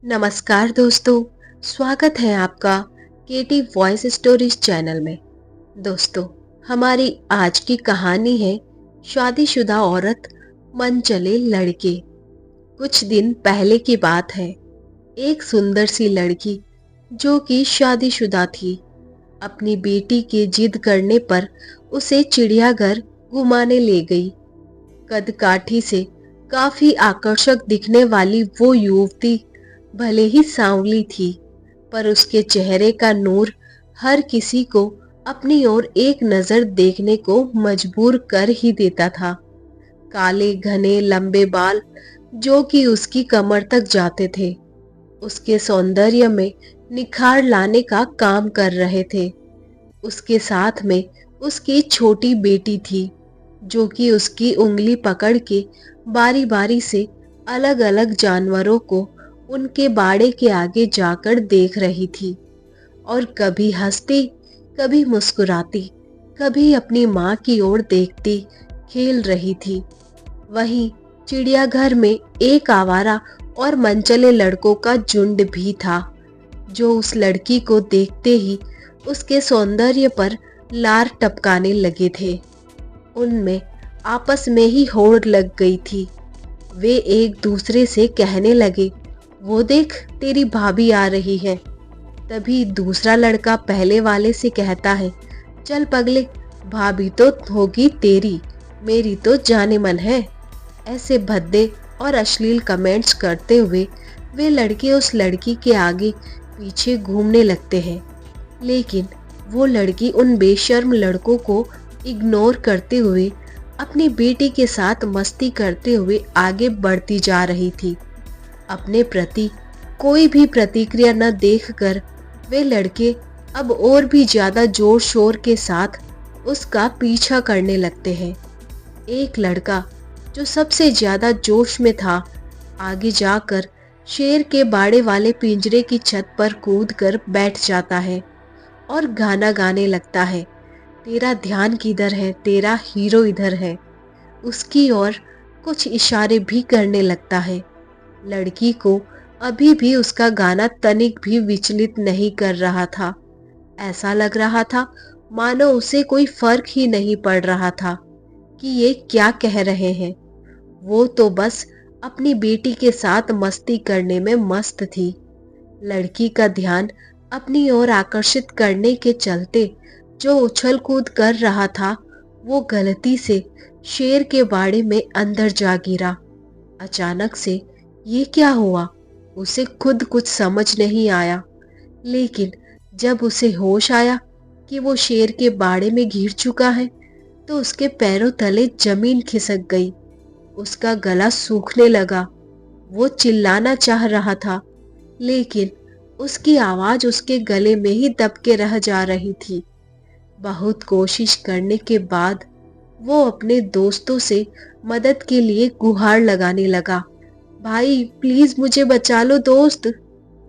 नमस्कार दोस्तों, स्वागत है आपका केटी वॉइस स्टोरीज चैनल में। दोस्तों, हमारी आज की कहानी है शादीशुदा औरत मन चले लड़के। कुछ दिन पहले की बात है। एक सुंदर सी लड़की जो कि शादीशुदा थी, अपनी बेटी के जिद करने पर उसे चिड़ियाघर घुमाने ले गई। कदकाठी से काफी आकर्षक दिखने वाली वो युवती भले ही सांवली थी, पर उसके चेहरे का नूर हर किसी को अपनी ओर एक नजर देखने को मजबूर कर ही देता था। काले घने लंबे बाल जो कि उसकी कमर तक जाते थे, उसके सौंदर्य में निखार लाने का काम कर रहे थे। उसके साथ में उसकी छोटी बेटी थी, जो कि उसकी उंगली पकड़ के बारी बारी से अलग अलग जानवरों को उनके बाड़े के आगे जाकर देख रही थी और कभी हंसती, कभी मुस्कुराती, कभी अपनी माँ की ओर देखती खेल रही थी। वहीं चिड़ियाघर में एक आवारा और मनचले लड़कों का झुंड भी था, जो उस लड़की को देखते ही उसके सौंदर्य पर लार टपकाने लगे थे। उनमें आपस में ही होड़ लग गई थी। वे एक दूसरे से कहने लगे, वो देख तेरी भाभी आ रही है। तभी दूसरा लड़का पहले वाले से कहता है, चल पगले, भाभी तो होगी तेरी, मेरी तो जाने मन है। ऐसे भद्दे और अश्लील कमेंट्स करते हुए वे लड़के उस लड़की के आगे पीछे घूमने लगते हैं, लेकिन वो लड़की उन बेशर्म लड़कों को इग्नोर करते हुए अपनी बेटी के साथ मस्ती करते हुए आगे बढ़ती जा रही थी। अपने प्रति कोई भी प्रतिक्रिया न देखकर वे लड़के अब और भी ज्यादा जोर शोर के साथ उसका पीछा करने लगते हैं। एक लड़का जो सबसे ज्यादा जोश में था, आगे जाकर शेर के बाड़े वाले पिंजरे की छत पर कूदकर बैठ जाता है और गाना गाने लगता है, तेरा ध्यान किधर है, तेरा हीरो इधर है। उसकी ओर कुछ इशारे भी करने लगता है। लड़की को अभी भी उसका गाना तनिक भी विचलित नहीं कर रहा था। ऐसा लग रहा था मानो उसे कोई फर्क ही नहीं पड़ रहा था कि ये क्या कह रहे हैं। वो तो बस अपनी बेटी के साथ मस्ती करने में मस्त थी। लड़की का ध्यान अपनी ओर आकर्षित करने के चलते जो उछल कूद कर रहा था, वो गलती से शेर के बाड़े में अंदर जा गिरा। अचानक से ये क्या हुआ, उसे खुद कुछ समझ नहीं आया, लेकिन जब उसे होश आया कि वो शेर के बाड़े में गिर चुका है, तो उसके पैरों तले जमीन खिसक गई। उसका गला सूखने लगा। वो चिल्लाना चाह रहा था, लेकिन उसकी आवाज उसके गले में ही दबके रह जा रही थी। बहुत कोशिश करने के बाद वो अपने दोस्तों से मदद के लिए गुहार लगाने लगा, भाई प्लीज मुझे बचा लो दोस्त।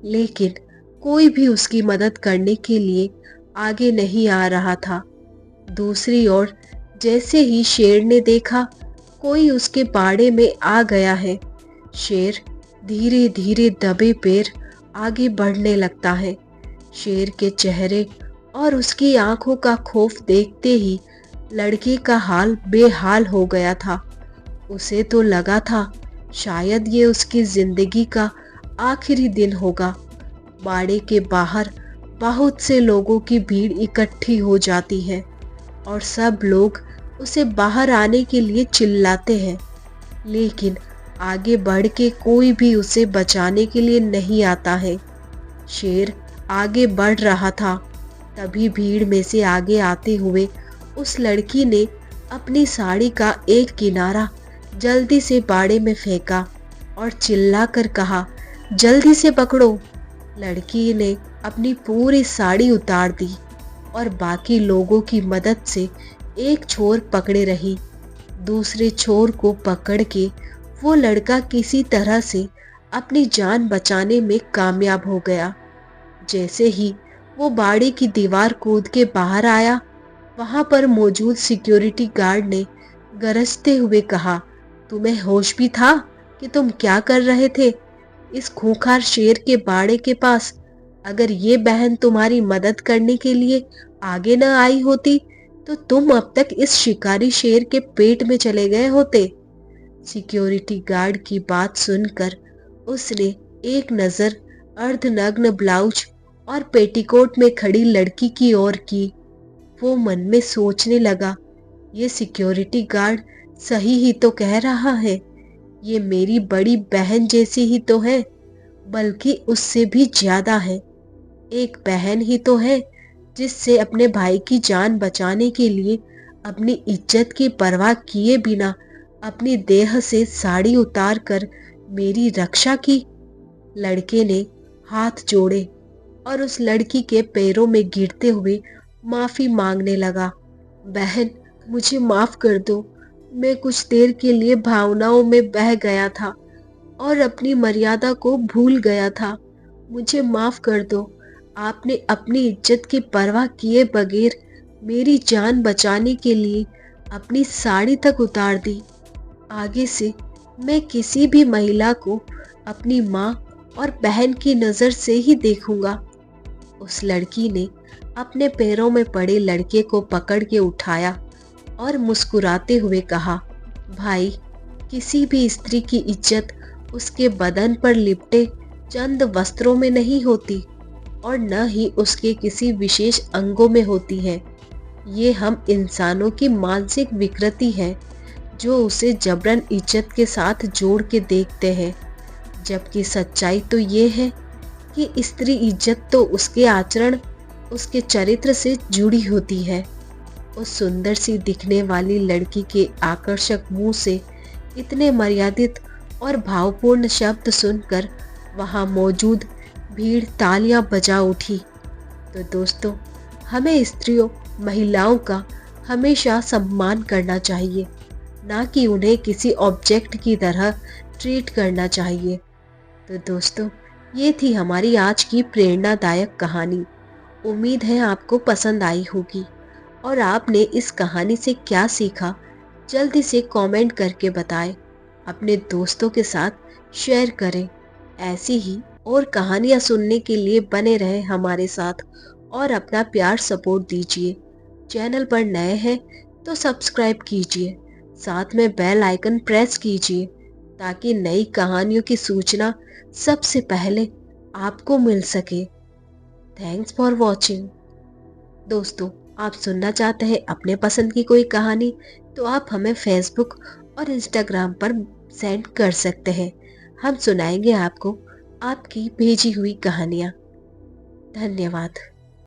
लेकिन कोई भी उसकी मदद करने के लिए आगे नहीं आ रहा था। दूसरी ओर जैसे ही शेर ने देखा कोई उसके बाड़े में आ गया है, शेर धीरे धीरे दबे पैर आगे बढ़ने लगता है। शेर के चेहरे और उसकी आंखों का खौफ देखते ही लड़के का हाल बेहाल हो गया था। उसे तो लगा था शायद ये उसकी जिंदगी का आखिरी दिन होगा। बाड़े के बाहर बहुत से लोगों की भीड़ इकट्ठी हो जाती है और सब लोग उसे बाहर आने के लिए चिल्लाते हैं, लेकिन आगे बढ़ के कोई भी उसे बचाने के लिए नहीं आता है। शेर आगे बढ़ रहा था, तभी भीड़ में से आगे आते हुए उस लड़की ने अपनी साड़ी का एक किनारा जल्दी से बाड़े में फेंका और चिल्लाकर कहा, जल्दी से पकड़ो। लड़की ने अपनी पूरी साड़ी उतार दी और बाकी लोगों की मदद से एक छोर पकड़े रही। दूसरे छोर को पकड़ के वो लड़का किसी तरह से अपनी जान बचाने में कामयाब हो गया। जैसे ही वो बाड़ी की दीवार कूद के बाहर आया, वहां पर मौजूद सिक्योरिटी गार्ड ने गरजते हुए कहा, तुम्हें होश भी था कि तुम क्या कर रहे थे? इस खूंखार शेर के बाड़े के पास। अगर ये बहन तुम्हारी मदद करने के लिए आगे न आई होती तो तुम अब तक इस शिकारी शेर के पेट में चले गए होते। सिक्योरिटी गार्ड की बात सुनकर उसने एक नजर अर्धनग्न ब्लाउज और पेटीकोट में खड़ी लड़की की ओर की। वो मन में सोचने लगा, ये सिक्योरिटी गार्ड सही ही तो कह रहा है। ये मेरी बड़ी बहन जैसी ही तो है, बल्कि उससे भी ज्यादा है। एक बहन ही तो है जिससे अपने भाई की जान बचाने के लिए अपनी इज्जत की परवाह किए बिना अपनी देह से साड़ी उतार कर मेरी रक्षा की। लड़के ने हाथ जोड़े और उस लड़की के पैरों में गिरते हुए माफी मांगने लगा। बहन, मुझे माफ कर दो। मैं कुछ देर के लिए भावनाओं में बह गया था और अपनी मर्यादा को भूल गया था। मुझे माफ कर दो। आपने अपनी इज्जत की परवाह किए बगैर मेरी जान बचाने के लिए अपनी साड़ी तक उतार दी। आगे से मैं किसी भी महिला को अपनी माँ और बहन की नज़र से ही देखूंगा। उस लड़की ने अपने पैरों में पड़े लड़के को पकड़ के उठाया और मुस्कुराते हुए कहा, भाई, किसी भी स्त्री की इज्जत उसके बदन पर लिपटे चंद वस्त्रों में नहीं होती और न ही उसके किसी विशेष अंगों में होती है। ये हम इंसानों की मानसिक विकृति है जो उसे जबरन इज्जत के साथ जोड़ के देखते हैं, जबकि सच्चाई तो ये है कि स्त्री इज्जत तो उसके आचरण, उसके चरित्र से जुड़ी होती है। उस सुंदर सी दिखने वाली लड़की के आकर्षक मुंह से इतने मर्यादित और भावपूर्ण शब्द सुनकर वहां मौजूद भीड़ तालियां बजा उठी। तो दोस्तों, हमें स्त्रियों, महिलाओं का हमेशा सम्मान करना चाहिए, ना कि उन्हें किसी ऑब्जेक्ट की तरह ट्रीट करना चाहिए। तो दोस्तों, ये थी हमारी आज की प्रेरणादायक कहानी। उम्मीद है आपको पसंद आई होगी और आपने इस कहानी से क्या सीखा जल्दी से कमेंट करके बताएं। अपने दोस्तों के साथ शेयर करें। ऐसी ही और कहानियाँ सुनने के लिए बने रहें हमारे साथ और अपना प्यार सपोर्ट दीजिए। चैनल पर नए हैं तो सब्सक्राइब कीजिए, साथ में बेल आइकन प्रेस कीजिए ताकि नई कहानियों की सूचना सबसे पहले आपको मिल सके। Thanks for watching. दोस्तों, आप सुनना चाहते हैं अपने पसंद की कोई कहानी तो आप हमें फेसबुक और इंस्टाग्राम पर सेंड कर सकते हैं। हम सुनाएंगे आपको आपकी भेजी हुई कहानियाँ। धन्यवाद।